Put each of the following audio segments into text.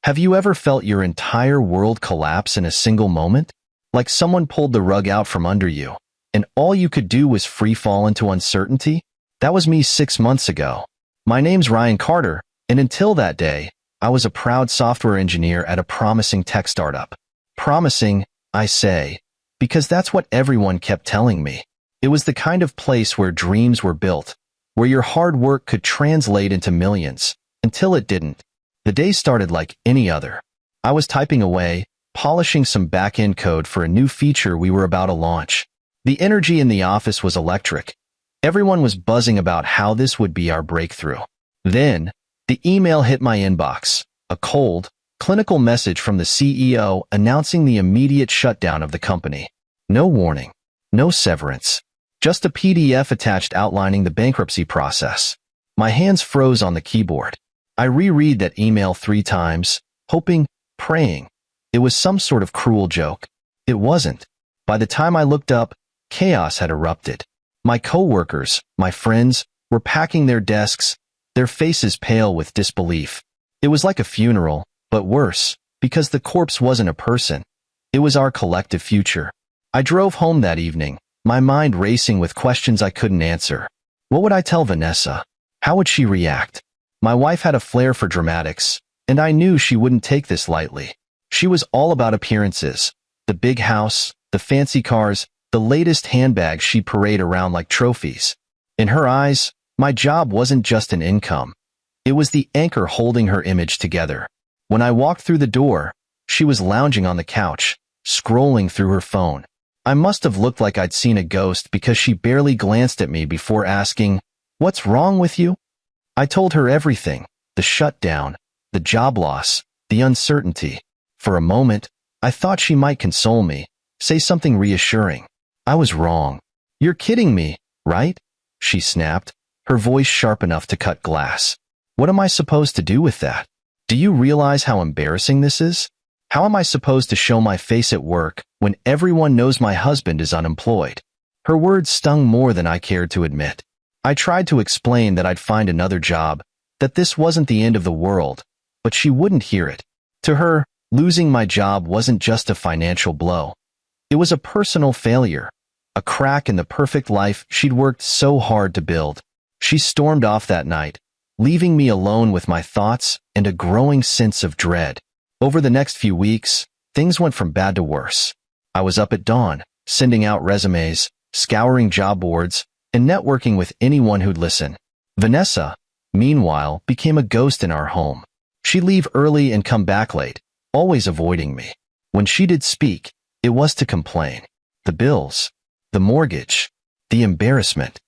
Have you ever felt your entire world collapse in a single moment? Like someone pulled the rug out from under you, and all you could do was free fall into uncertainty? That was me 6 months ago. My name's Ryan Carter, and until that day, I was a proud software engineer at a promising tech startup. Promising, I say, because that's what everyone kept telling me. It was the kind of place where dreams were built, where your hard work could translate into millions, until it didn't. The day started like any other. I was typing away, polishing some back-end code for a new feature we were about to launch. The energy in the office was electric. Everyone was buzzing about how this would be our breakthrough. Then, the email hit my inbox, a cold, clinical message from the CEO announcing the immediate shutdown of the company. No warning, no severance, just a PDF attached outlining the bankruptcy process. My hands froze on the keyboard. I reread that email 3 times, hoping, praying. It was some sort of cruel joke. It wasn't. By the time I looked up, chaos had erupted. My coworkers, my friends, were packing their desks, their faces pale with disbelief. It was like a funeral, but worse, because the corpse wasn't a person. It was our collective future. I drove home that evening, my mind racing with questions I couldn't answer. What would I tell Vanessa? How would she react? My wife had a flair for dramatics, and I knew she wouldn't take this lightly. She was all about appearances, the big house, the fancy cars, the latest handbags she'd parade around like trophies. In her eyes, my job wasn't just an income. It was the anchor holding her image together. When I walked through the door, she was lounging on the couch, scrolling through her phone. I must have looked like I'd seen a ghost because she barely glanced at me before asking, "What's wrong with you?" I told her everything, the shutdown, the job loss, the uncertainty. For a moment, I thought she might console me, say something reassuring. I was wrong. "You're kidding me, right?" she snapped, her voice sharp enough to cut glass. "What am I supposed to do with that? Do you realize how embarrassing this is? How am I supposed to show my face at work when everyone knows my husband is unemployed?" Her words stung more than I cared to admit. I tried to explain that I'd find another job, that this wasn't the end of the world, but she wouldn't hear it. To her, losing my job wasn't just a financial blow. It was a personal failure, a crack in the perfect life she'd worked so hard to build. She stormed off that night, leaving me alone with my thoughts and a growing sense of dread. Over the next few weeks, things went from bad to worse. I was up at dawn, sending out resumes, scouring job boards, and networking with anyone who'd listen. Vanessa, meanwhile, became a ghost in our home. She'd leave early and come back late, always avoiding me. When she did speak, it was to complain. The bills, the mortgage, the embarrassment.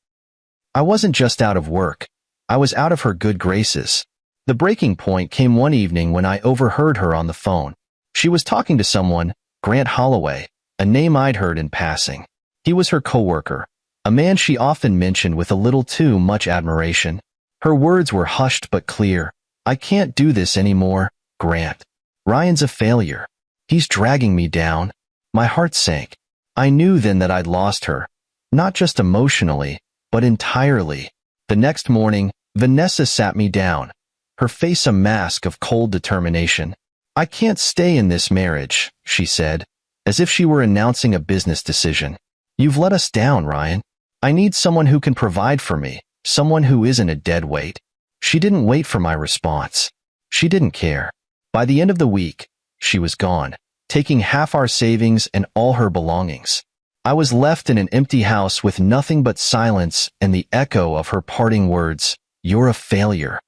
I wasn't just out of work. I was out of her good graces. The breaking point came one evening when I overheard her on the phone. She was talking to someone, Grant Holloway, a name I'd heard in passing. He was her coworker, a man she often mentioned with a little too much admiration. Her words were hushed but clear. "I can't do this anymore, Grant. Ryan's a failure. He's dragging me down." My heart sank. I knew then that I'd lost her, not just emotionally, but entirely. The next morning, Vanessa sat me down, her face a mask of cold determination. "I can't stay in this marriage," she said, as if she were announcing a business decision. "You've let us down, Ryan. I need someone who can provide for me, someone who isn't a dead weight." She didn't wait for my response. She didn't care. By the end of the week, she was gone, taking half our savings and all her belongings. I was left in an empty house with nothing but silence and the echo of her parting words, "You're a failure."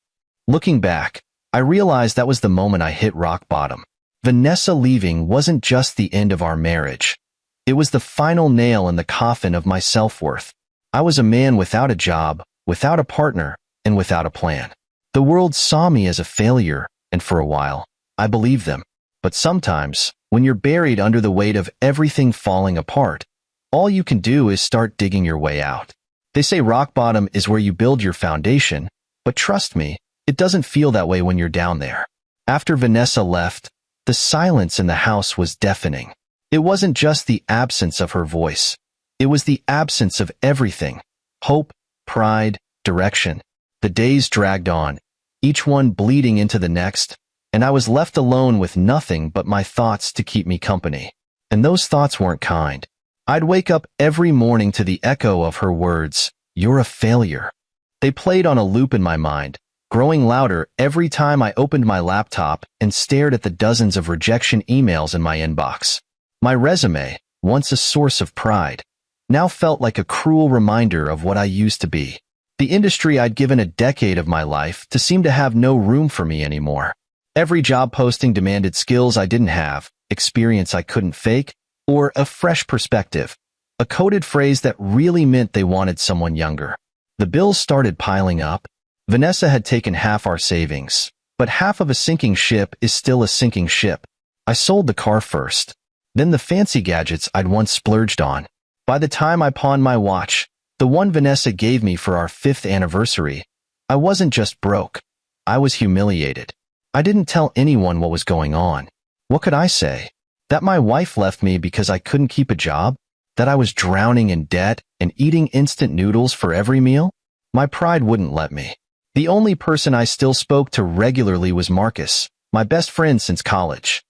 Looking back, I realized that was the moment I hit rock bottom. Vanessa leaving wasn't just the end of our marriage. It was the final nail in the coffin of my self-worth. I was a man without a job, without a partner, and without a plan. The world saw me as a failure, and for a while, I believed them. But sometimes, when you're buried under the weight of everything falling apart, all you can do is start digging your way out. They say rock bottom is where you build your foundation, but trust me, it doesn't feel that way when you're down there. After Vanessa left, the silence in the house was deafening. It wasn't just the absence of her voice. It was the absence of everything: hope, pride, direction. The days dragged on, each one bleeding into the next, and I was left alone with nothing but my thoughts to keep me company. And those thoughts weren't kind. I'd wake up every morning to the echo of her words, "You're a failure." They played on a loop in my mind, growing louder every time I opened my laptop and stared at the dozens of rejection emails in my inbox. My resume, once a source of pride, now felt like a cruel reminder of what I used to be. The industry I'd given a decade of my life to seem to have no room for me anymore. Every job posting demanded skills I didn't have, experience I couldn't fake, or a fresh perspective, a coded phrase that really meant they wanted someone younger. The bills started piling up. Vanessa had taken half our savings, but half of a sinking ship is still a sinking ship. I sold the car first, then the fancy gadgets I'd once splurged on. By the time I pawned my watch, the one Vanessa gave me for our 5th anniversary, I wasn't just broke. I was humiliated. I didn't tell anyone what was going on. What could I say? That my wife left me because I couldn't keep a job? That I was drowning in debt and eating instant noodles for every meal? My pride wouldn't let me. The only person I still spoke to regularly was Marcus, my best friend since college.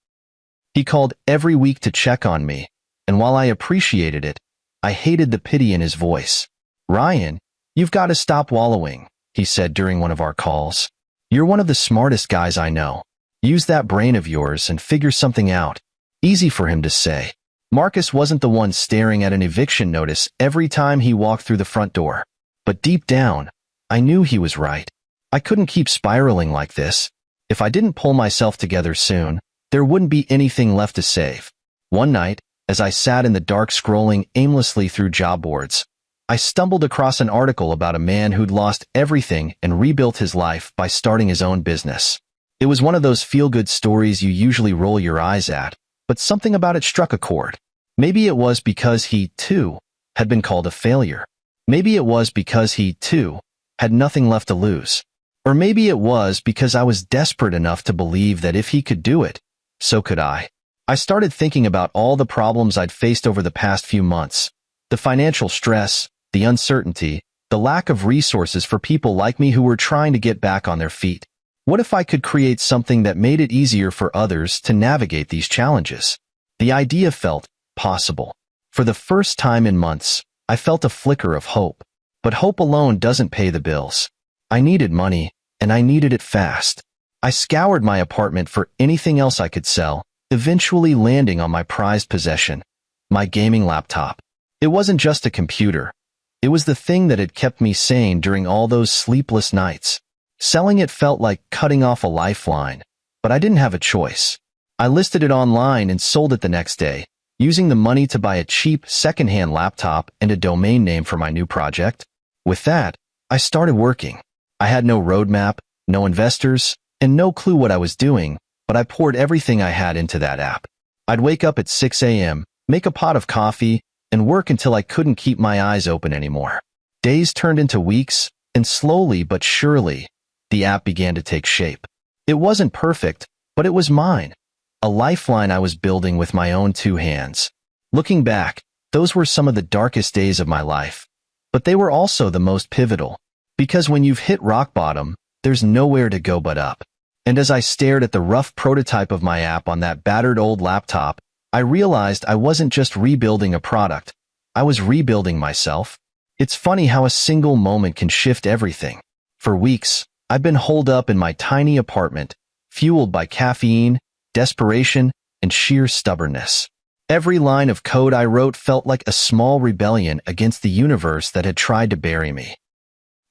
He called every week to check on me, and while I appreciated it, I hated the pity in his voice. "Ryan, you've got to stop wallowing," he said during one of our calls. "You're one of the smartest guys I know. Use that brain of yours and figure something out." Easy for him to say. Marcus wasn't the one staring at an eviction notice every time he walked through the front door. But deep down, I knew he was right. I couldn't keep spiraling like this. If I didn't pull myself together soon, there wouldn't be anything left to save. One night, as I sat in the dark scrolling aimlessly through job boards, I stumbled across an article about a man who'd lost everything and rebuilt his life by starting his own business. It was one of those feel-good stories you usually roll your eyes at, but something about it struck a chord. Maybe it was because he, too, had been called a failure. Maybe it was because he, too, had nothing left to lose. Or maybe it was because I was desperate enough to believe that if he could do it, so could I. I started thinking about all the problems I'd faced over the past few months. The financial stress, the uncertainty, the lack of resources for people like me who were trying to get back on their feet. What if I could create something that made it easier for others to navigate these challenges? The idea felt possible. For the first time in months, I felt a flicker of hope. But hope alone doesn't pay the bills. I needed money, and I needed it fast. I scoured my apartment for anything else I could sell, eventually landing on my prized possession, my gaming laptop. It wasn't just a computer. It was the thing that had kept me sane during all those sleepless nights. Selling it felt like cutting off a lifeline, but I didn't have a choice. I listed it online and sold it the next day, using the money to buy a cheap secondhand laptop and a domain name for my new project. With that, I started working. I had no roadmap, no investors, and no clue what I was doing, but I poured everything I had into that app. I'd wake up at 6 a.m., make a pot of coffee, and work until I couldn't keep my eyes open anymore. Days turned into weeks, and slowly but surely, the app began to take shape. It wasn't perfect, but it was mine. A lifeline I was building with my own 2 hands. Looking back, those were some of the darkest days of my life. But they were also the most pivotal. Because when you've hit rock bottom, there's nowhere to go but up. And as I stared at the rough prototype of my app on that battered old laptop, I realized I wasn't just rebuilding a product. I was rebuilding myself. It's funny how a single moment can shift everything. For weeks, I've been holed up in my tiny apartment, fueled by caffeine, desperation, and sheer stubbornness. Every line of code I wrote felt like a small rebellion against the universe that had tried to bury me.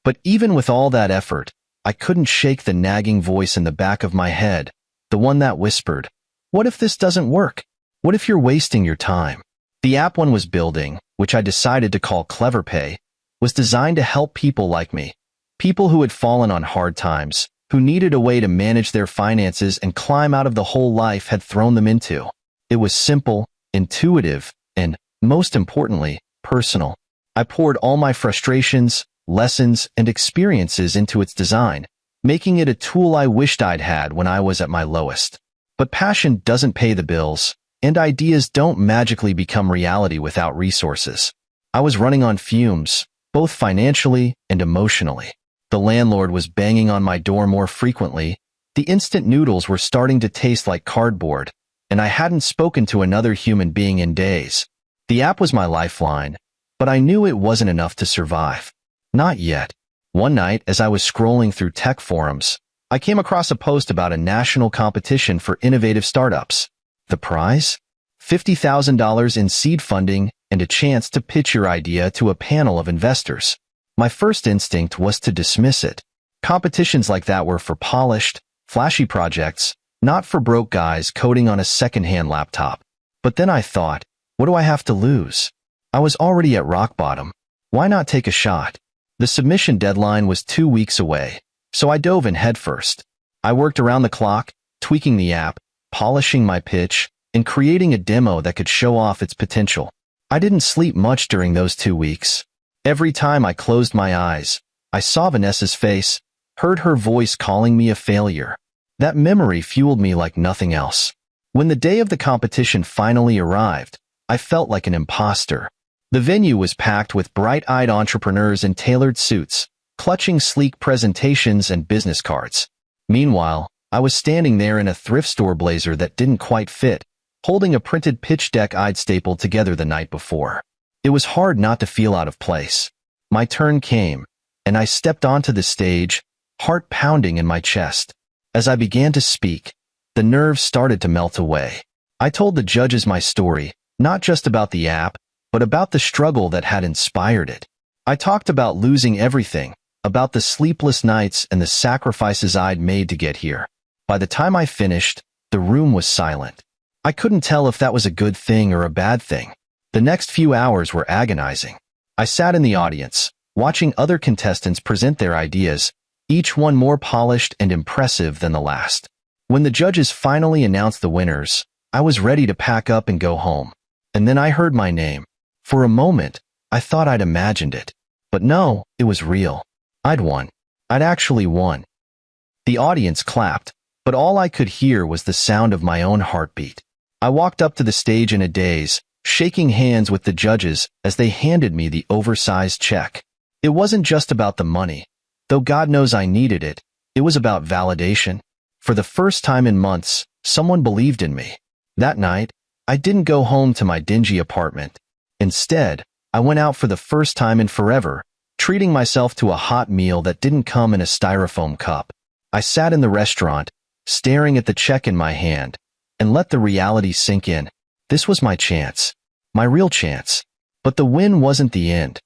But even with all that effort, I couldn't shake the nagging voice in the back of my head, the one that whispered, "What if this doesn't work? What if you're wasting your time?" The app one was building, which I decided to call CleverPay, was designed to help people like me. People who had fallen on hard times, who needed a way to manage their finances and climb out of the hole life had thrown them into. It was simple, intuitive, and, most importantly, personal. I poured all my frustrations, lessons, and experiences into its design, making it a tool I wished I'd had when I was at my lowest. But passion doesn't pay the bills, and ideas don't magically become reality without resources. I was running on fumes, both financially and emotionally. The landlord was banging on my door more frequently, The instant noodles were starting to taste like cardboard, and I hadn't spoken to another human being in days. The app was my lifeline, but I knew it wasn't enough to survive. Not yet. One night, as I was scrolling through tech forums, I came across a post about a national competition for innovative startups. The prize? $50,000 in seed funding and a chance to pitch your idea to a panel of investors. My first instinct was to dismiss it. Competitions like that were for polished, flashy projects, not for broke guys coding on a second-hand laptop. But then I thought, what do I have to lose? I was already at rock bottom. Why not take a shot? The submission deadline was 2 weeks away, so I dove in headfirst. I worked around the clock, tweaking the app, polishing my pitch, and creating a demo that could show off its potential. I didn't sleep much during those 2 weeks. Every time I closed my eyes, I saw Vanessa's face, heard her voice calling me a failure. That memory fueled me like nothing else. When the day of the competition finally arrived, I felt like an imposter. The venue was packed with bright-eyed entrepreneurs in tailored suits, clutching sleek presentations and business cards. Meanwhile, I was standing there in a thrift store blazer that didn't quite fit, holding a printed pitch deck I'd stapled together the night before. It was hard not to feel out of place. My turn came, and I stepped onto the stage, heart pounding in my chest. As I began to speak, the nerves started to melt away. I told the judges my story, not just about the app, but about the struggle that had inspired it. I talked about losing everything, about the sleepless nights and the sacrifices I'd made to get here. By the time I finished, the room was silent. I couldn't tell if that was a good thing or a bad thing. The next few hours were agonizing. I sat in the audience, watching other contestants present their ideas, each one more polished and impressive than the last. When the judges finally announced the winners, I was ready to pack up and go home. And then I heard my name. For a moment, I thought I'd imagined it. But no, it was real. I'd won. I'd actually won. The audience clapped, but all I could hear was the sound of my own heartbeat. I walked up to the stage in a daze, shaking hands with the judges as they handed me the oversized check. It wasn't just about the money. Though God knows I needed it, it was about validation. For the first time in months, someone believed in me. That night, I didn't go home to my dingy apartment. Instead, I went out for the first time in forever, treating myself to a hot meal that didn't come in a styrofoam cup. I sat in the restaurant, staring at the check in my hand, and let the reality sink in. This was my chance. My real chance. But the win wasn't the end.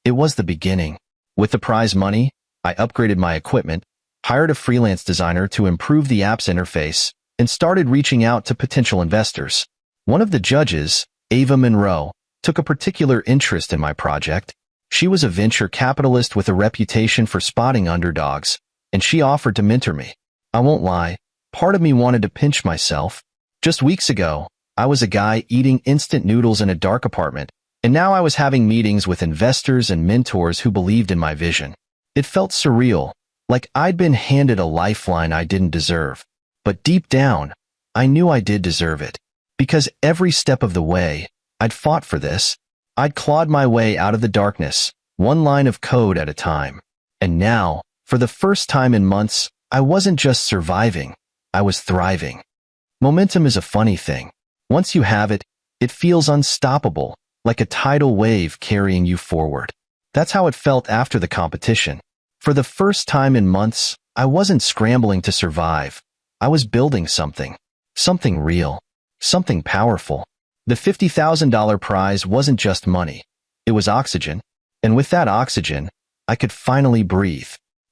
It was the beginning. With the prize money, I upgraded my equipment, hired a freelance designer to improve the app's interface, and started reaching out to potential investors. One of the judges, Ava Monroe, took a particular interest in my project. She was a venture capitalist with a reputation for spotting underdogs, and she offered to mentor me. I won't lie, part of me wanted to pinch myself. Just weeks ago, I was a guy eating instant noodles in a dark apartment, and now I was having meetings with investors and mentors who believed in my vision. It felt surreal, like I'd been handed a lifeline I didn't deserve. But deep down, I knew I did deserve it. Because every step of the way, I'd fought for this. I'd clawed my way out of the darkness, one line of code at a time. And now, for the first time in months, I wasn't just surviving, I was thriving. Momentum is a funny thing. Once you have it, it feels unstoppable, like a tidal wave carrying you forward. That's how it felt after the competition. For the first time in months, I wasn't scrambling to survive. I was building something. Something real. Something powerful. The $50,000 prize wasn't just money. It was oxygen. And with that oxygen, I could finally breathe.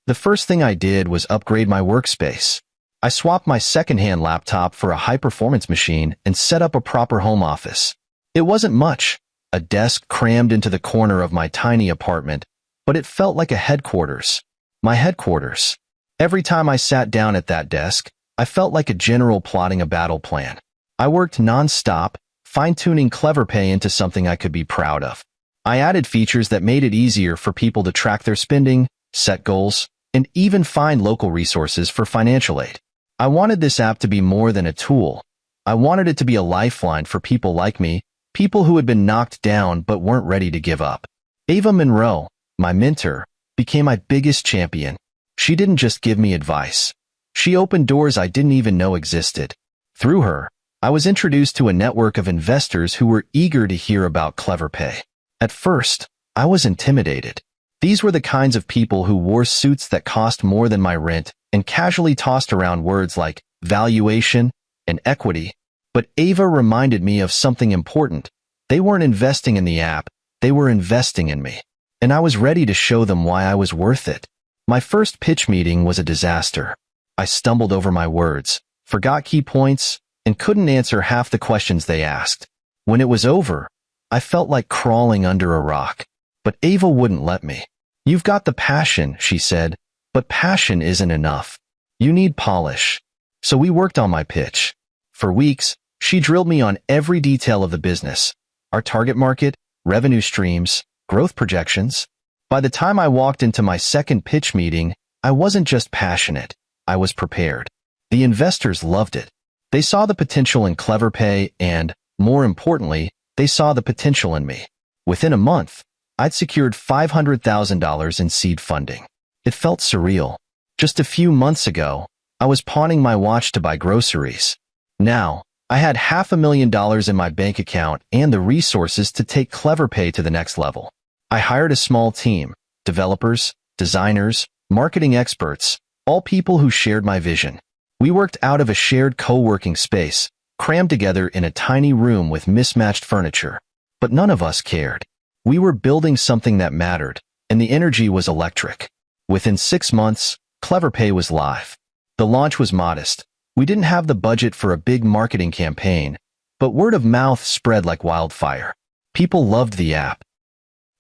The first thing I did was upgrade my workspace. I swapped my second-hand laptop for a high-performance machine and set up a proper home office. It wasn't much, a desk crammed into the corner of my tiny apartment, but it felt like a headquarters. My headquarters. Every time I sat down at that desk, I felt like a general plotting a battle plan. I worked non-stop, fine-tuning CleverPay into something I could be proud of. I added features that made it easier for people to track their spending, set goals, and even find local resources for financial aid. I wanted this app to be more than a tool. I wanted it to be a lifeline for people like me, people who had been knocked down but weren't ready to give up. Ava Monroe, my mentor, became my biggest champion. She didn't just give me advice. She opened doors I didn't even know existed. Through her, I was introduced to a network of investors who were eager to hear about CleverPay. At first, I was intimidated. These were the kinds of people who wore suits that cost more than my rent and casually tossed around words like valuation and equity. But Ava reminded me of something important. They weren't investing in the app, they were investing in me. And I was ready to show them why I was worth it. My first pitch meeting was a disaster. I stumbled over my words, forgot key points, and couldn't answer half the questions they asked. When it was over, I felt like crawling under a rock. But Ava wouldn't let me. "You've got the passion," she said, "but passion isn't enough. You need polish." So we worked on my pitch. For weeks, she drilled me on every detail of the business, our target market, revenue streams, growth projections. By the time I walked into my second pitch meeting, I wasn't just passionate, I was prepared. The investors loved it. They saw the potential in CleverPay and, more importantly, they saw the potential in me. Within a month, I'd secured $500,000 in seed funding. It felt surreal. Just a few months ago, I was pawning my watch to buy groceries. Now, I had $500,000 in my bank account and the resources to take CleverPay to the next level. I hired a small team, developers, designers, marketing experts, all people who shared my vision. We worked out of a shared co-working space, crammed together in a tiny room with mismatched furniture. But none of us cared. We were building something that mattered, and the energy was electric. Within 6 months, CleverPay was live. The launch was modest. We didn't have the budget for a big marketing campaign, but word of mouth spread like wildfire. People loved the app.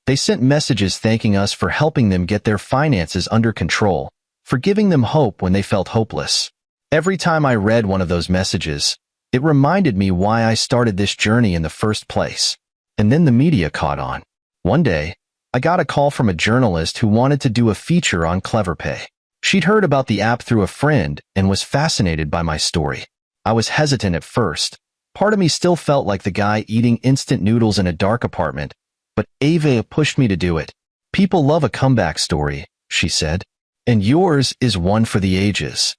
They sent messages thanking us for helping them get their finances under control, for giving them hope when they felt hopeless. Every time I read one of those messages, it reminded me why I started this journey in the first place. And then the media caught on. One day, I got a call from a journalist who wanted to do a feature on CleverPay. She'd heard about the app through a friend and was fascinated by my story. I was hesitant at first. Part of me still felt like the guy eating instant noodles in a dark apartment, but Ava pushed me to do it. "People love a comeback story," she said, "and yours is one for the ages."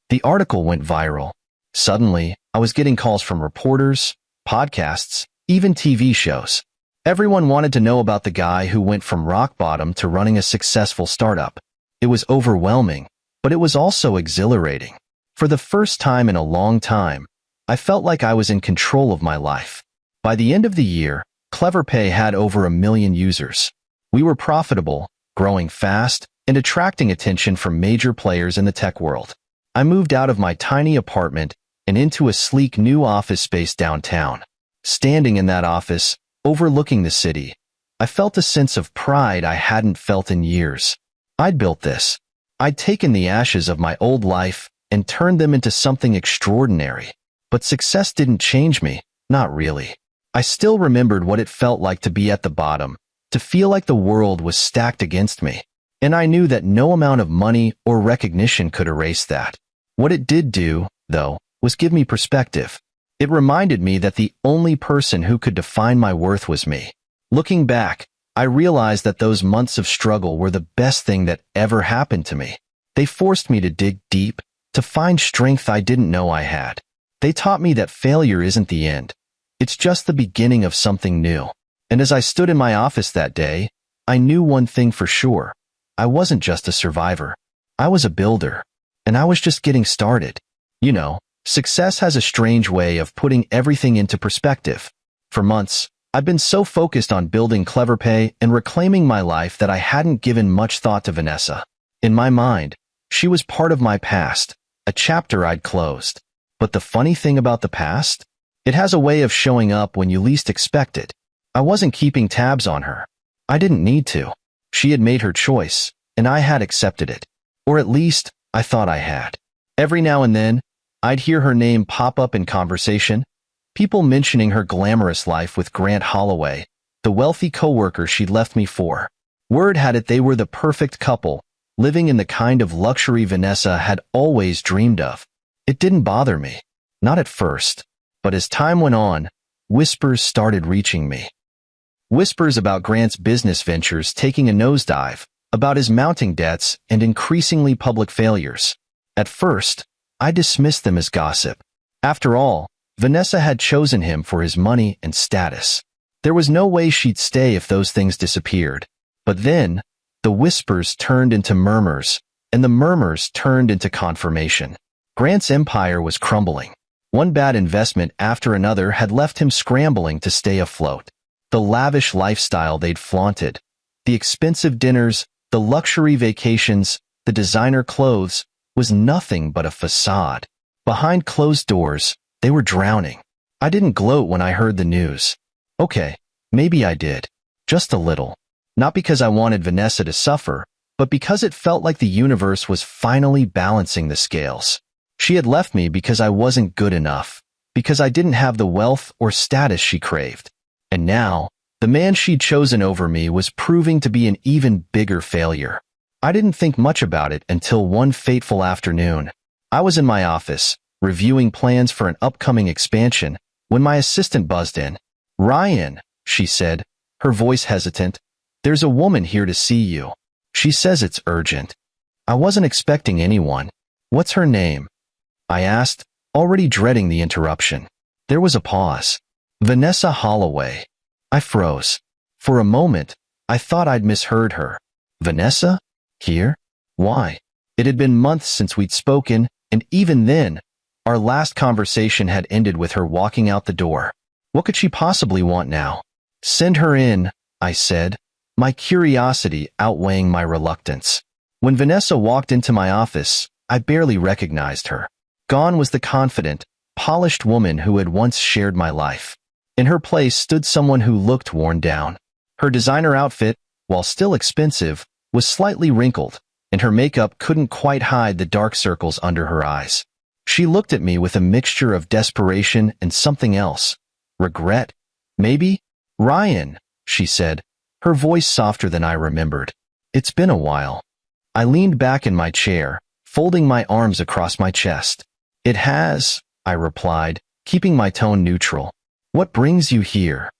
The article went viral. Suddenly, I was getting calls from reporters, podcasts, even TV shows. Everyone wanted to know about the guy who went from rock bottom to running a successful startup. It was overwhelming, but it was also exhilarating. For the first time in a long time, I felt like I was in control of my life. By the end of the year, CleverPay had over 1 million users. We were profitable, growing fast, and attracting attention from major players in the tech world. I moved out of my tiny apartment and into a sleek new office space downtown. Standing in that office, overlooking the city, I felt a sense of pride I hadn't felt in years. I'd built this. I'd taken the ashes of my old life and turned them into something extraordinary. But success didn't change me, not really. I still remembered what it felt like to be at the bottom, to feel like the world was stacked against me. And I knew that no amount of money or recognition could erase that. What it did do, though, was give me perspective. It reminded me that the only person who could define my worth was me. Looking back, I realized that those months of struggle were the best thing that ever happened to me. They forced me to dig deep, to find strength I didn't know I had. They taught me that failure isn't the end. It's just the beginning of something new. And as I stood in my office that day, I knew one thing for sure. I wasn't just a survivor. I was a builder. And I was just getting started. You know, success has a strange way of putting everything into perspective. For months, I've been so focused on building CleverPay and reclaiming my life that I hadn't given much thought to Vanessa. In my mind, she was part of my past, a chapter I'd closed. But the funny thing about the past? It has a way of showing up when you least expect it. I wasn't keeping tabs on her. I didn't need to. She had made her choice, and I had accepted it. Or at least, I thought I had. Every now and then, I'd hear her name pop up in conversation, people mentioning her glamorous life with Grant Holloway, the wealthy coworker she'd left me for. Word had it they were the perfect couple, living in the kind of luxury Vanessa had always dreamed of. It didn't bother me, not at first, but as time went on, whispers started reaching me. Whispers about Grant's business ventures taking a nosedive, about his mounting debts and increasingly public failures. At first, I dismissed them as gossip. After all, Vanessa had chosen him for his money and status. There was no way she'd stay if those things disappeared. But then, the whispers turned into murmurs, and the murmurs turned into confirmation. Grant's empire was crumbling. One bad investment after another had left him scrambling to stay afloat. The lavish lifestyle they'd flaunted, the expensive dinners, the luxury vacations, the designer clothes, was nothing but a facade. Behind closed doors, they were drowning. I didn't gloat when I heard the news. Okay, maybe I did. Just a little. Not because I wanted Vanessa to suffer, but because it felt like the universe was finally balancing the scales. She had left me because I wasn't good enough, because I didn't have the wealth or status she craved. And now, the man she'd chosen over me was proving to be an even bigger failure. I didn't think much about it until one fateful afternoon. I was in my office, reviewing plans for an upcoming expansion, when my assistant buzzed in. "Ryan," she said, her voice hesitant, "there's a woman here to see you. She says it's urgent." I wasn't expecting anyone. "What's her name?" I asked, already dreading the interruption. There was a pause. "Vanessa Holloway." I froze. For a moment, I thought I'd misheard her. Vanessa? Here? Why? It had been months since we'd spoken, and even then, our last conversation had ended with her walking out the door. What could she possibly want now? "Send her in," I said, my curiosity outweighing my reluctance. When Vanessa walked into my office, I barely recognized her. Gone was the confident, polished woman who had once shared my life. In her place stood someone who looked worn down. Her designer outfit, while still expensive, was slightly wrinkled, and her makeup couldn't quite hide the dark circles under her eyes. She looked at me with a mixture of desperation and something else. Regret? Maybe? "Ryan," she said, her voice softer than I remembered. "It's been a while." I leaned back in my chair, folding my arms across my chest. "It has," I replied, keeping my tone neutral. "What brings you here?"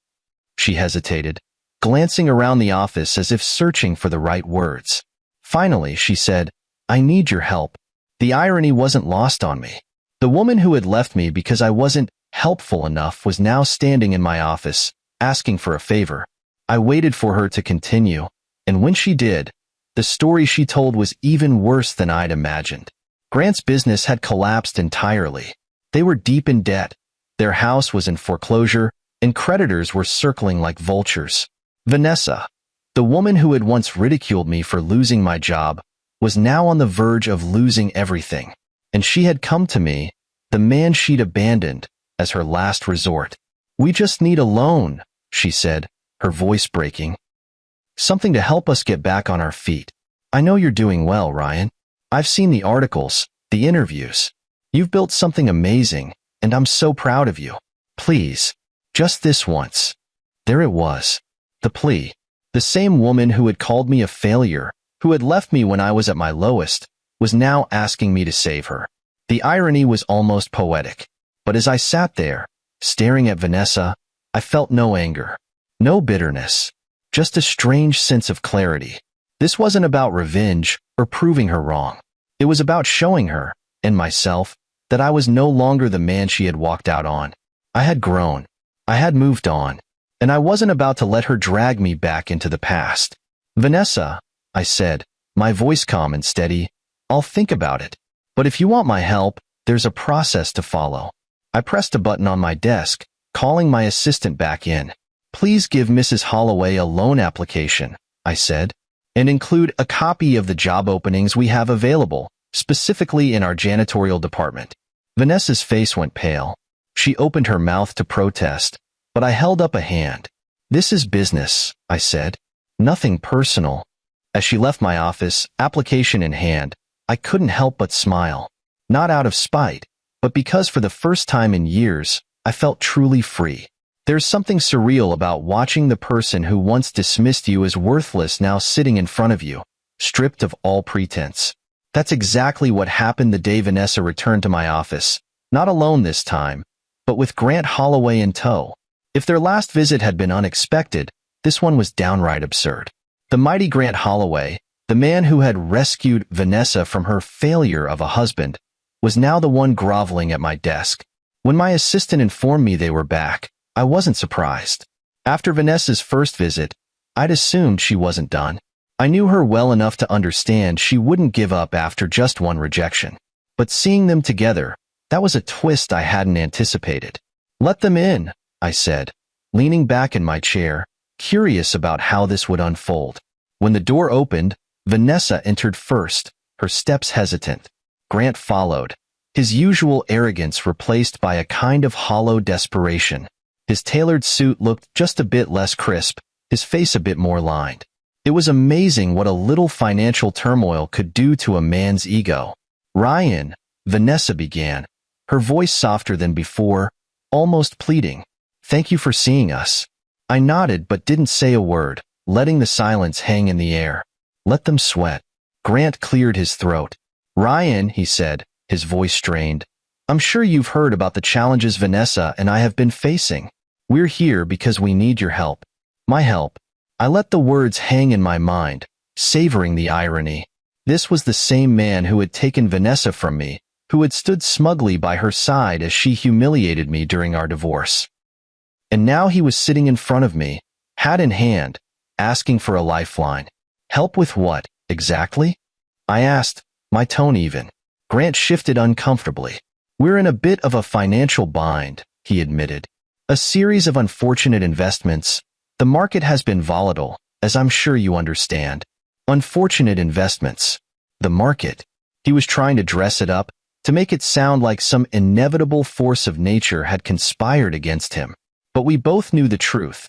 She hesitated, glancing around the office as if searching for the right words. Finally, she said, "I need your help." The irony wasn't lost on me. The woman who had left me because I wasn't helpful enough was now standing in my office, asking for a favor. I waited for her to continue, and when she did, the story she told was even worse than I'd imagined. Grant's business had collapsed entirely. They were deep in debt. Their house was in foreclosure, and creditors were circling like vultures. Vanessa, the woman who had once ridiculed me for losing my job, was now on the verge of losing everything, and she had come to me, the man she'd abandoned, as her last resort. "We just need a loan," she said, her voice breaking. "Something to help us get back on our feet. I know you're doing well, Ryan. I've seen the articles, the interviews. You've built something amazing, and I'm so proud of you. Please, just this once." There it was. The plea. The same woman who had called me a failure, who had left me when I was at my lowest, was now asking me to save her. The irony was almost poetic. But as I sat there, staring at Vanessa, I felt no anger, no bitterness, just a strange sense of clarity. This wasn't about revenge or proving her wrong. It was about showing her, and myself, that I was no longer the man she had walked out on. I had grown. I had moved on. And I wasn't about to let her drag me back into the past. "Vanessa," I said, my voice calm and steady, "I'll think about it. But if you want my help, there's a process to follow." I pressed a button on my desk, calling my assistant back in. "Please give Mrs. Holloway a loan application," I said, "and include a copy of the job openings we have available, specifically in our janitorial department." Vanessa's face went pale. She opened her mouth to protest, but I held up a hand. "This is business," I said. "Nothing personal." As she left my office, application in hand, I couldn't help but smile. Not out of spite, but because for the first time in years, I felt truly free. There's something surreal about watching the person who once dismissed you as worthless now sitting in front of you, stripped of all pretense. That's exactly what happened the day Vanessa returned to my office, not alone this time, but with Grant Holloway in tow. If their last visit had been unexpected, this one was downright absurd. The mighty Grant Holloway, the man who had rescued Vanessa from her failure of a husband, was now the one groveling at my desk. When my assistant informed me they were back, I wasn't surprised. After Vanessa's first visit, I'd assumed she wasn't done. I knew her well enough to understand she wouldn't give up after just one rejection. But seeing them together, that was a twist I hadn't anticipated. "Let them in," I said, leaning back in my chair, curious about how this would unfold. When the door opened, Vanessa entered first, her steps hesitant. Grant followed, his usual arrogance replaced by a kind of hollow desperation. His tailored suit looked just a bit less crisp, his face a bit more lined. It was amazing what a little financial turmoil could do to a man's ego. "Ryan," Vanessa began, her voice softer than before, almost pleading. "Thank you for seeing us." I nodded but didn't say a word, letting the silence hang in the air. "Let them sweat." Grant cleared his throat. "Ryan," he said, his voice strained, "I'm sure you've heard about the challenges Vanessa and I have been facing. We're here because we need your help." My help. I let the words hang in my mind, savoring the irony. This was the same man who had taken Vanessa from me, who had stood smugly by her side as she humiliated me during our divorce. And now he was sitting in front of me, hat in hand, asking for a lifeline. Help with what, exactly? I asked, my tone even. Grant shifted uncomfortably. "We're in a bit of a financial bind," he admitted. "A series of unfortunate investments. The market has been volatile, as I'm sure you understand." Unfortunate investments. The market. He was trying to dress it up, to make it sound like some inevitable force of nature had conspired against him. But we both knew the truth.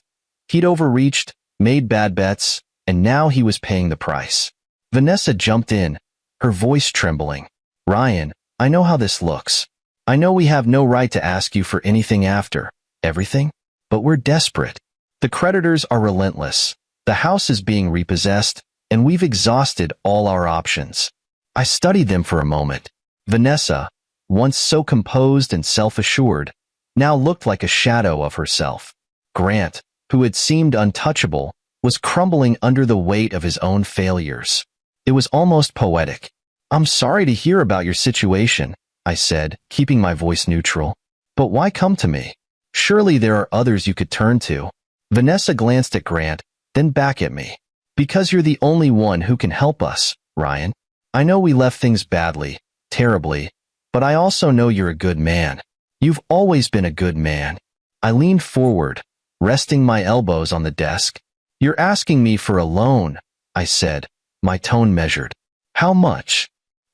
He'd overreached, made bad bets, and now he was paying the price. Vanessa jumped in, her voice trembling. "Ryan, I know how this looks. I know we have no right to ask you for anything after everything, but we're desperate. The creditors are relentless. The house is being repossessed, and we've exhausted all our options." I studied them for a moment. Vanessa, once so composed and self-assured, now looked like a shadow of herself. Grant, who had seemed untouchable, was crumbling under the weight of his own failures. It was almost poetic. "I'm sorry to hear about your situation," I said, keeping my voice neutral. "But why come to me? Surely there are others you could turn to." Vanessa glanced at Grant, then back at me. "Because you're the only one who can help us, Ryan. I know we left things badly, terribly, but I also know you're a good man. You've always been a good man." I leaned forward, resting my elbows on the desk. "You're asking me for a loan," I said, my tone measured. "How much?"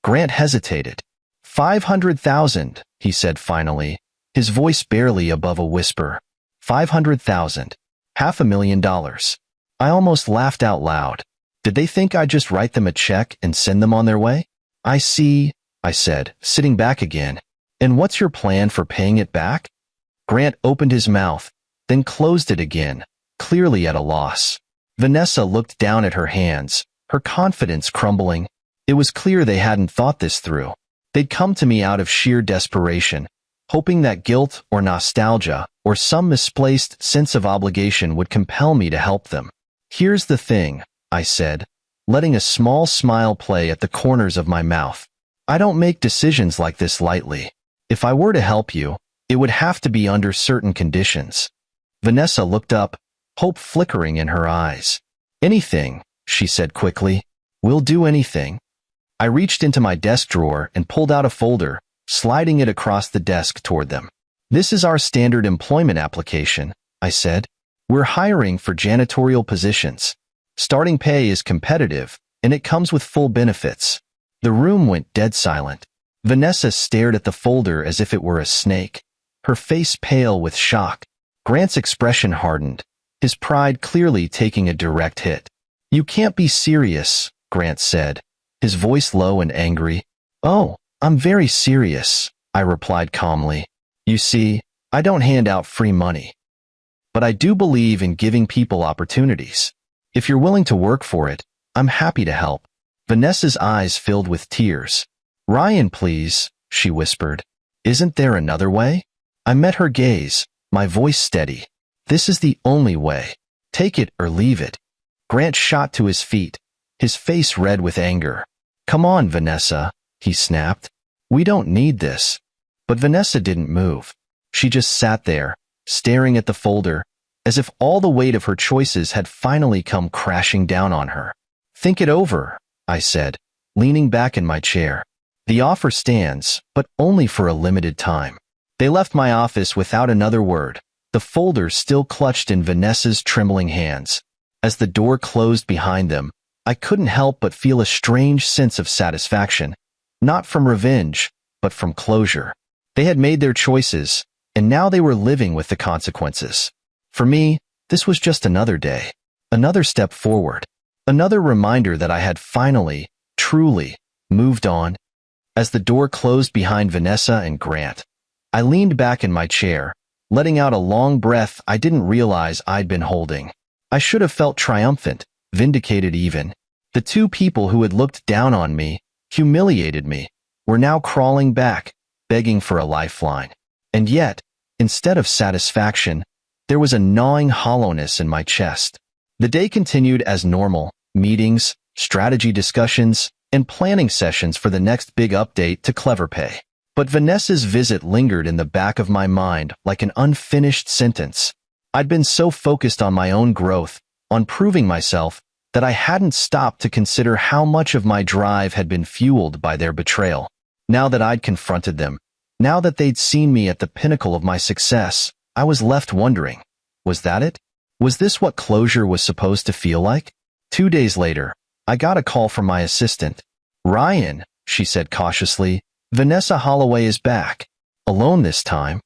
Grant hesitated. 500,000, he said finally, his voice barely above a whisper. 500,000. $500,000. I almost laughed out loud. Did they think I'd just write them a check and send them on their way? "I see," I said, sitting back again. "And what's your plan for paying it back?" Grant opened his mouth, then closed it again, clearly at a loss. Vanessa looked down at her hands, her confidence crumbling. It was clear they hadn't thought this through. They'd come to me out of sheer desperation, hoping that guilt or nostalgia or some misplaced sense of obligation would compel me to help them. "Here's the thing," I said, letting a small smile play at the corners of my mouth. "I don't make decisions like this lightly. If I were to help you, it would have to be under certain conditions." Vanessa looked up, hope flickering in her eyes. "Anything," she said quickly. "We'll do anything." I reached into my desk drawer and pulled out a folder, sliding it across the desk toward them. "This is our standard employment application," I said. "We're hiring for janitorial positions. Starting pay is competitive, and it comes with full benefits." The room went dead silent. Vanessa stared at the folder as if it were a snake, her face pale with shock. Grant's expression hardened, his pride clearly taking a direct hit. "You can't be serious," Grant said, his voice low and angry. "Oh, I'm very serious," I replied calmly. "You see, I don't hand out free money. But I do believe in giving people opportunities. If you're willing to work for it, I'm happy to help." Vanessa's eyes filled with tears. "Ryan, please," she whispered. "Isn't there another way?" I met her gaze, my voice steady. "This is the only way. Take it or leave it." Grant shot to his feet, his face red with anger. "Come on, Vanessa," he snapped. We don't need this. But Vanessa didn't move. She just sat there, staring at the folder, as if all the weight of her choices had finally come crashing down on her. Think it over, I said, leaning back in my chair. The offer stands, but only for a limited time. They left my office without another word, the folder still clutched in Vanessa's trembling hands. As the door closed behind them, I couldn't help but feel a strange sense of satisfaction, not from revenge, but from closure. They had made their choices, and now they were living with the consequences. For me, this was just another day, another step forward, another reminder that I had finally, truly, moved on. As the door closed behind Vanessa and Grant, I leaned back in my chair, letting out a long breath I didn't realize I'd been holding. I should have felt triumphant, vindicated even. The two people who had looked down on me, humiliated me, were now crawling back, begging for a lifeline. And yet, instead of satisfaction, there was a gnawing hollowness in my chest. The day continued as normal, meetings, strategy discussions, and planning sessions for the next big update to CleverPay. But Vanessa's visit lingered in the back of my mind like an unfinished sentence. I'd been so focused on my own growth, on proving myself, that I hadn't stopped to consider how much of my drive had been fueled by their betrayal. Now that I'd confronted them, now that they'd seen me at the pinnacle of my success, I was left wondering, was that it? Was this what closure was supposed to feel like? 2 days later, I got a call from my assistant. "Ryan," she said cautiously, "Vanessa Holloway is back. Alone this time."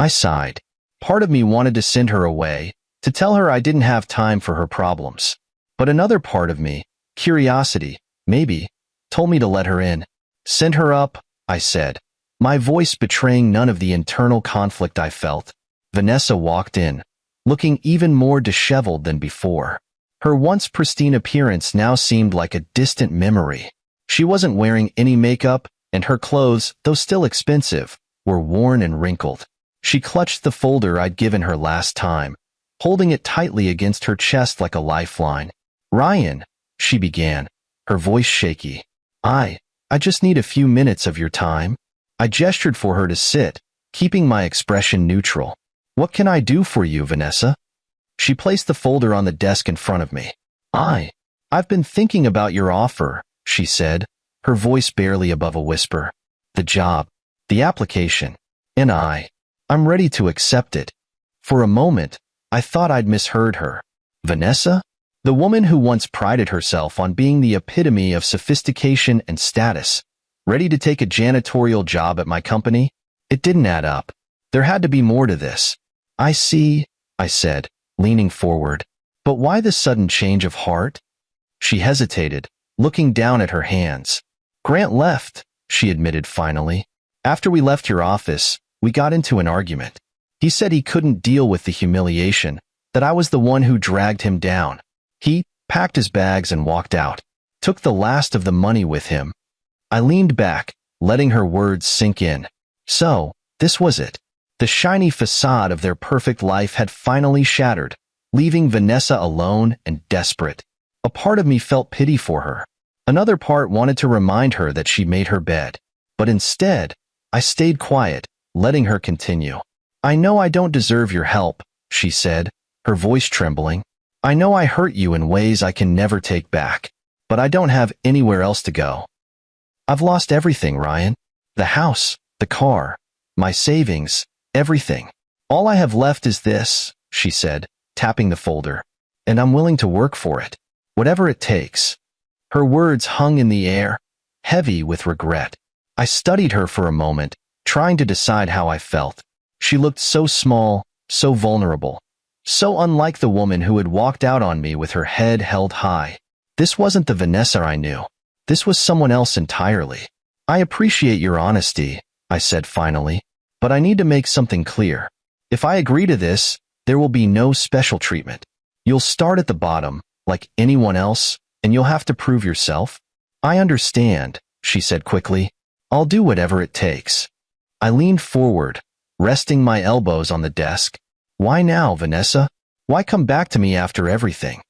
I sighed. Part of me wanted to send her away, to tell her I didn't have time for her problems. But another part of me, curiosity, maybe, told me to let her in. "Send her up," I said, my voice betraying none of the internal conflict I felt. Vanessa walked in, looking even more disheveled than before. Her once pristine appearance now seemed like a distant memory. She wasn't wearing any makeup, and her clothes, though still expensive, were worn and wrinkled. She clutched the folder I'd given her last time, holding it tightly against her chest like a lifeline. "Ryan," she began, her voice shaky. I just need a few minutes of your time." I gestured for her to sit, keeping my expression neutral. "What can I do for you, Vanessa?" She placed the folder on the desk in front of me. I've been thinking about your offer," she said, her voice barely above a whisper. "The job, the application, and I'm ready to accept it." For a moment, I thought I'd misheard her. Vanessa? The woman who once prided herself on being the epitome of sophistication and status, ready to take a janitorial job at my company? It didn't add up. There had to be more to this. "I see," I said, leaning forward. "But why this sudden change of heart?" She hesitated, looking down at her hands. "Grant left," she admitted finally. "After we left your office, we got into an argument. He said he couldn't deal with the humiliation, that I was the one who dragged him down. He packed his bags and walked out, took the last of the money with him." I leaned back, letting her words sink in. So, this was it. The shiny facade of their perfect life had finally shattered, leaving Vanessa alone and desperate. A part of me felt pity for her. Another part wanted to remind her that she made her bed. But instead, I stayed quiet, letting her continue. "I know I don't deserve your help," she said, her voice trembling. "I know I hurt you in ways I can never take back. But I don't have anywhere else to go. I've lost everything, Ryan. The house, the car, my savings, everything. All I have left is this," she said, tapping the folder. "And I'm willing to work for it. Whatever it takes." Her words hung in the air, heavy with regret. I studied her for a moment, trying to decide how I felt. She looked so small, so vulnerable, so unlike the woman who had walked out on me with her head held high. This wasn't the Vanessa I knew. This was someone else entirely. "I appreciate your honesty," I said finally, "but I need to make something clear. If I agree to this, there will be no special treatment. You'll start at the bottom, like anyone else, and you'll have to prove yourself." "I understand," she said quickly. "I'll do whatever it takes." I leaned forward, resting my elbows on the desk. "Why now, Vanessa? Why come back to me after everything?"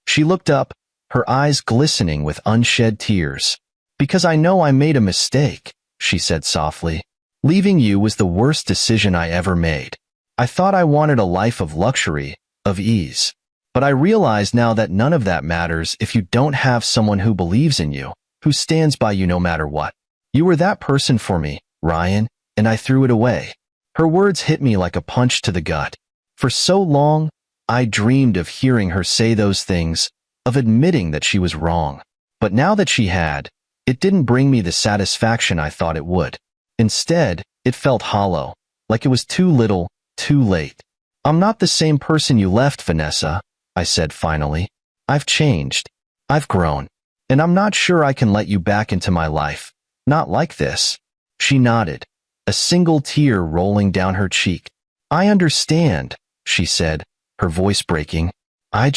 She looked up, her eyes glistening with unshed tears. "Because I know I made a mistake," she said softly. Leaving you was the worst decision I ever made. I thought I wanted a life of luxury, of ease. But I realize now that none of that matters if you don't have someone who believes in you, who stands by you no matter what. You were that person for me, Ryan, and I threw it away. Her words hit me like a punch to the gut. For so long, I dreamed of hearing her say those things, of admitting that she was wrong. But now that she had, it didn't bring me the satisfaction I thought it would. Instead, it felt hollow, like it was too little, too late. I'm not the same person you left, Vanessa, I said finally. I've changed. I've grown. And I'm not sure I can let you back into my life. Not like this. She nodded, a single tear rolling down her cheek. I understand, she said, her voice breaking. I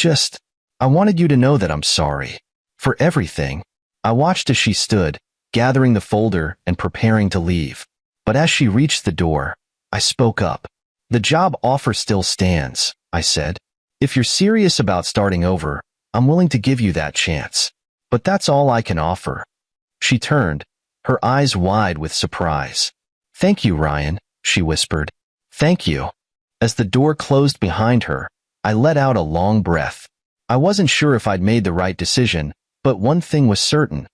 wanted you to know that I'm sorry. For everything. I watched as she stood, gathering the folder and preparing to leave. But as she reached the door, I spoke up. The job offer still stands, I said. If you're serious about starting over, I'm willing to give you that chance. But that's all I can offer. She turned, her eyes wide with surprise. Thank you, Ryan, she whispered. Thank you. As the door closed behind her, I let out a long breath. I wasn't sure if I'd made the right decision, but one thing was certain.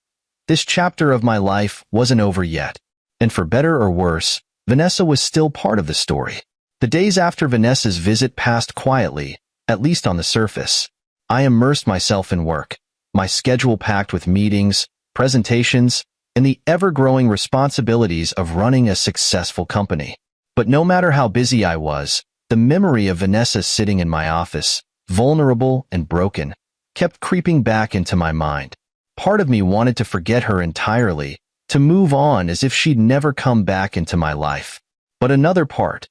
This chapter of my life wasn't over yet. And for better or worse, Vanessa was still part of the story. The days after Vanessa's visit passed quietly, at least on the surface. I immersed myself in work, my schedule packed with meetings, presentations, and the ever-growing responsibilities of running a successful company. But no matter how busy I was, the memory of Vanessa sitting in my office, vulnerable and broken, kept creeping back into my mind. Part of me wanted to forget her entirely, to move on as if she'd never come back into my life. But another part,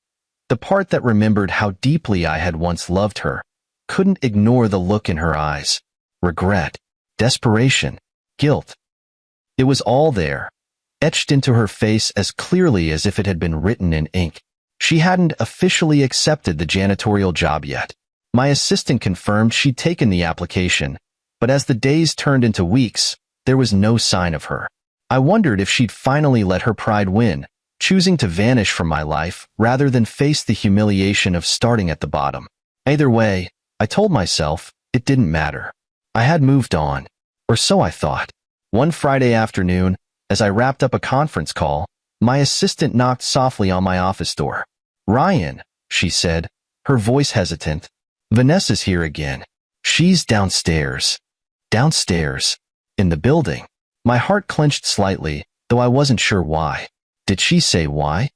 the part that remembered how deeply I had once loved her, couldn't ignore the look in her eyes. Regret, desperation, guilt. It was all there, etched into her face as clearly as if it had been written in ink. She hadn't officially accepted the janitorial job yet. My assistant confirmed she'd taken the application, but as the days turned into weeks, there was no sign of her. I wondered if she'd finally let her pride win, choosing to vanish from my life rather than face the humiliation of starting at the bottom. Either way, I told myself it didn't matter. I had moved on, or so I thought. One Friday afternoon, as I wrapped up a conference call, my assistant knocked softly on my office door. Ryan, she said, her voice hesitant. Vanessa's here again. She's downstairs. Downstairs. In the building. My heart clenched slightly, though I wasn't sure why. Did she say why?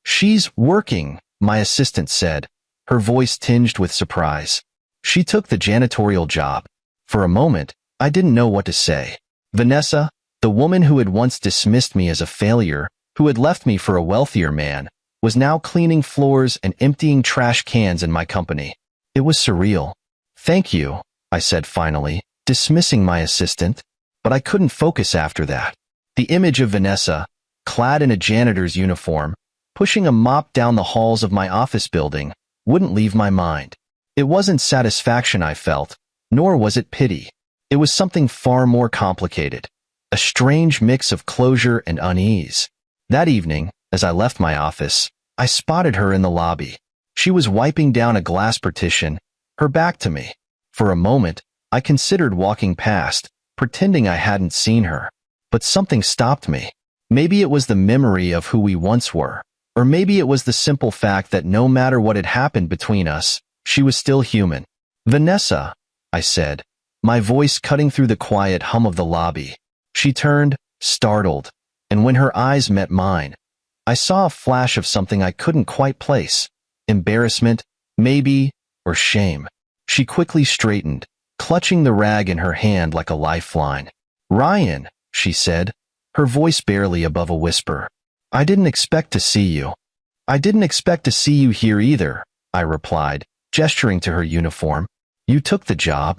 She's working, my assistant said, her voice tinged with surprise. She took the janitorial job. For a moment, I didn't know what to say. Vanessa, the woman who had once dismissed me as a failure, who had left me for a wealthier man, was now cleaning floors and emptying trash cans in my company. It was surreal. Thank you, I said finally, dismissing my assistant. But I couldn't focus after that. The image of Vanessa, clad in a janitor's uniform, pushing a mop down the halls of my office building, wouldn't leave my mind. It wasn't satisfaction I felt, nor was it pity. It was something far more complicated, a strange mix of closure and unease. That evening, as I left my office, I spotted her in the lobby. She was wiping down a glass partition, her back to me. For a moment, I considered walking past, pretending I hadn't seen her. But something stopped me. Maybe it was the memory of who we once were, or maybe it was the simple fact that no matter what had happened between us, she was still human. Vanessa, I said, my voice cutting through the quiet hum of the lobby. She turned, startled, and when her eyes met mine, I saw a flash of something I couldn't quite place. Embarrassment, maybe, or shame. She quickly straightened, clutching the rag in her hand like a lifeline. Ryan, she said, her voice barely above a whisper. I didn't expect to see you. I didn't expect to see you here either, I replied, gesturing to her uniform. You took the job.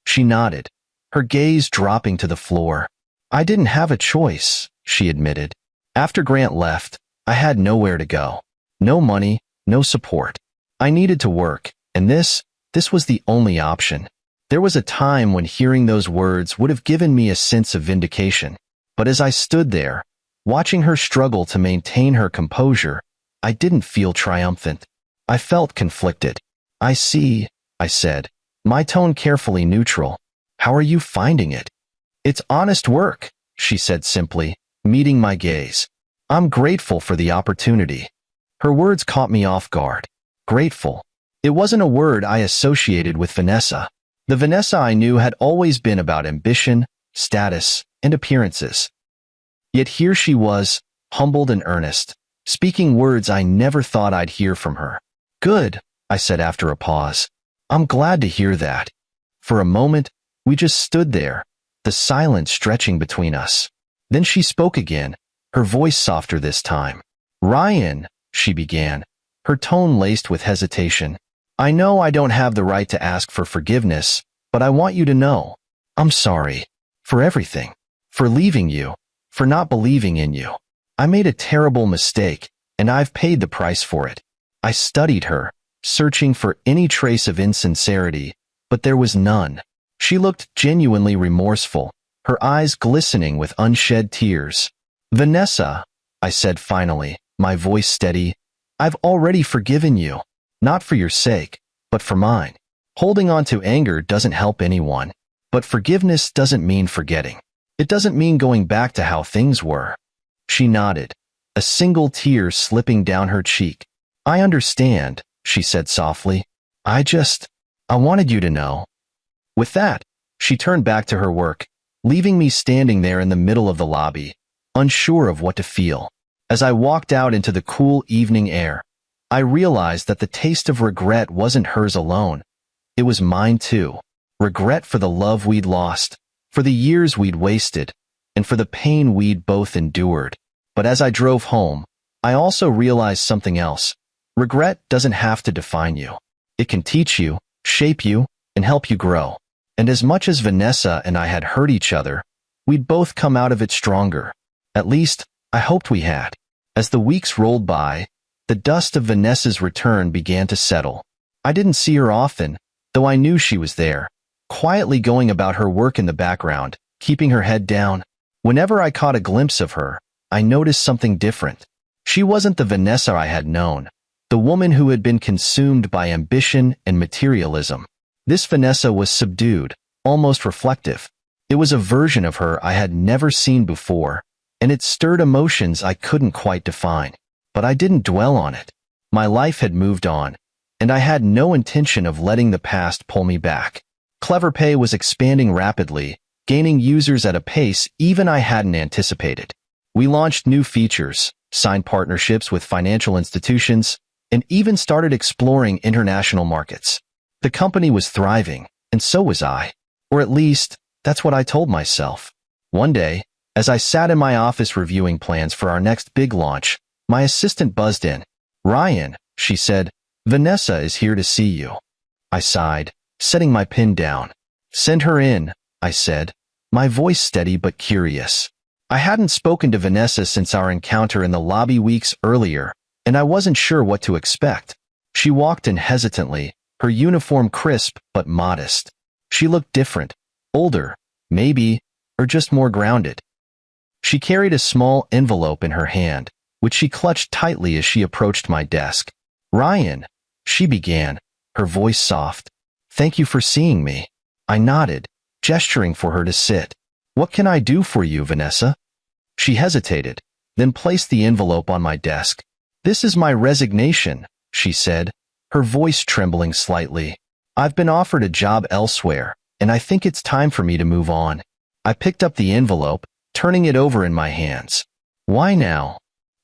She nodded, her gaze dropping to the floor. I didn't have a choice, she admitted. After Grant left, I had nowhere to go. No money, no support. I needed to work, and this was the only option. There was a time when hearing those words would have given me a sense of vindication. But as I stood there, Watching her struggle to maintain her composure, I didn't feel triumphant. I felt conflicted. I see, I said, my tone carefully neutral. How are you finding it? It's honest work, she said simply, meeting my gaze. I'm grateful for the opportunity. Her words caught me off guard. Grateful. It wasn't a word I associated with Vanessa. The Vanessa I knew had always been about ambition, status, and appearances. Yet here she was, humbled and earnest, speaking words I never thought I'd hear from her. Good, I said after a pause. I'm glad to hear that. For a moment, we just stood there, the silence stretching between us. Then she spoke again, her voice softer this time. Ryan, she began, her tone laced with hesitation. I know I don't have the right to ask for forgiveness, but I want you to know. I'm sorry. For everything. For leaving you. For not believing in you. I made a terrible mistake, and I've paid the price for it. I studied her, searching for any trace of insincerity, but there was none. She looked genuinely remorseful, her eyes glistening with unshed tears. Vanessa, I said finally, my voice steady, I've already forgiven you. Not for your sake, but for mine. Holding on to anger doesn't help anyone, but forgiveness doesn't mean forgetting. It doesn't mean going back to how things were. She nodded, a single tear slipping down her cheek. I understand, she said softly. I wanted you to know. With that, she turned back to her work, leaving me standing there in the middle of the lobby, unsure of what to feel. As I walked out into the cool evening air, I realized that the taste of regret wasn't hers alone. It was mine too. Regret for the love we'd lost, for the years we'd wasted, and for the pain we'd both endured. But as I drove home, I also realized something else. Regret doesn't have to define you. It can teach you, shape you, and help you grow. And as much as Vanessa and I had hurt each other, we'd both come out of it stronger. At least, I hoped we had. As the weeks rolled by, the dust of Vanessa's return began to settle. I didn't see her often, though I knew she was there, quietly going about her work in the background, keeping her head down. Whenever I caught a glimpse of her, I noticed something different. She wasn't the Vanessa I had known, the woman who had been consumed by ambition and materialism. This Vanessa was subdued, almost reflective. It was a version of her I had never seen before, and it stirred emotions I couldn't quite define. But I didn't dwell on it. My life had moved on, and I had no intention of letting the past pull me back. CleverPay was expanding rapidly, gaining users at a pace even I hadn't anticipated. We launched new features, signed partnerships with financial institutions, and even started exploring international markets. The company was thriving, and so was I. Or at least, that's what I told myself. One day, as I sat in my office reviewing plans for our next big launch, my assistant buzzed in. Ryan, she said, Vanessa is here to see you. I sighed, setting my pen down. Send her in, I said, my voice steady but curious. I hadn't spoken to Vanessa since our encounter in the lobby weeks earlier, and I wasn't sure what to expect. She walked in hesitantly, her uniform crisp but modest. She looked different, older, maybe, or just more grounded. She carried a small envelope in her hand, which she clutched tightly as she approached my desk. Ryan, she began, her voice soft. Thank you for seeing me. I nodded, gesturing for her to sit. What can I do for you, Vanessa? She hesitated, then placed the envelope on my desk. This is my resignation, she said, her voice trembling slightly. I've been offered a job elsewhere, and I think it's time for me to move on. I picked up the envelope, turning it over in my hands. Why now?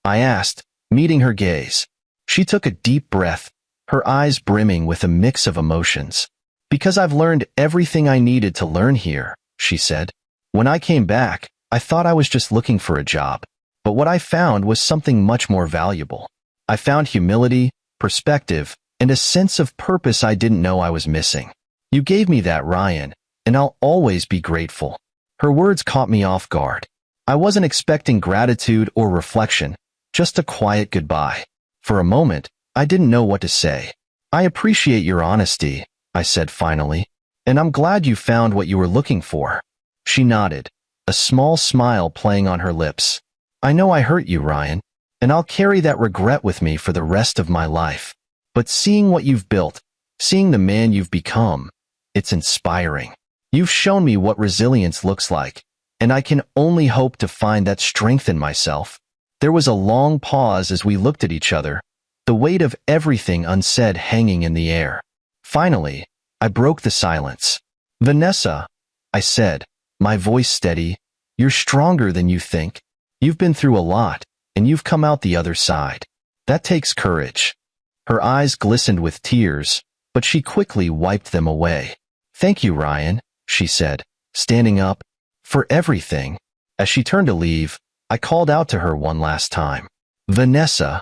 I asked, meeting her gaze. She took a deep breath, her eyes brimming with a mix of emotions. Because I've learned everything I needed to learn here, she said. When I came back, I thought I was just looking for a job. But what I found was something much more valuable. I found humility, perspective, and a sense of purpose I didn't know I was missing. You gave me that, Ryan, and I'll always be grateful. Her words caught me off guard. I wasn't expecting gratitude or reflection, just a quiet goodbye. For a moment, I didn't know what to say. I appreciate your honesty, I said finally, and I'm glad you found what you were looking for. She nodded, a small smile playing on her lips. I know I hurt you, Ryan, and I'll carry that regret with me for the rest of my life. But seeing what you've built, seeing the man you've become, it's inspiring. You've shown me what resilience looks like, and I can only hope to find that strength in myself. There was a long pause as we looked at each other, the weight of everything unsaid hanging in the air. Finally, I broke the silence. Vanessa, I said, my voice steady, you're stronger than you think. You've been through a lot, and you've come out the other side. That takes courage. Her eyes glistened with tears, but she quickly wiped them away. Thank you, Ryan, she said, standing up, for everything. As she turned to leave, I called out to her one last time. Vanessa.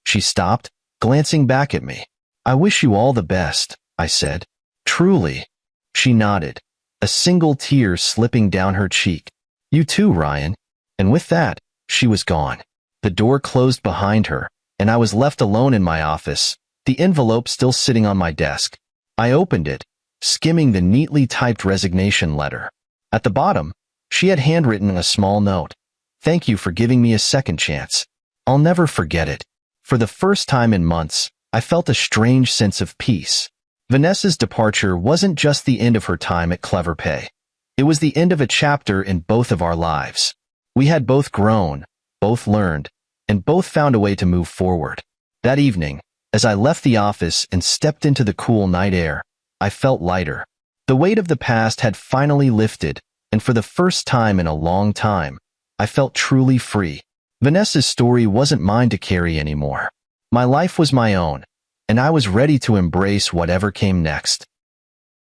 She stopped, glancing back at me. I wish you all the best, I said. Truly. She nodded, a single tear slipping down her cheek. You too, Ryan. And with that, she was gone. The door closed behind her, and I was left alone in my office, the envelope still sitting on my desk. I opened it, skimming the neatly typed resignation letter. At the bottom, she had handwritten a small note. Thank you for giving me a second chance. I'll never forget it. For the first time in months, I felt a strange sense of peace. Vanessa's departure wasn't just the end of her time at Clever Pay. It was the end of a chapter in both of our lives. We had both grown, both learned, and both found a way to move forward. That evening, as I left the office and stepped into the cool night air, I felt lighter. The weight of the past had finally lifted, and for the first time in a long time, I felt truly free. Vanessa's story wasn't mine to carry anymore. My life was my own, and I was ready to embrace whatever came next.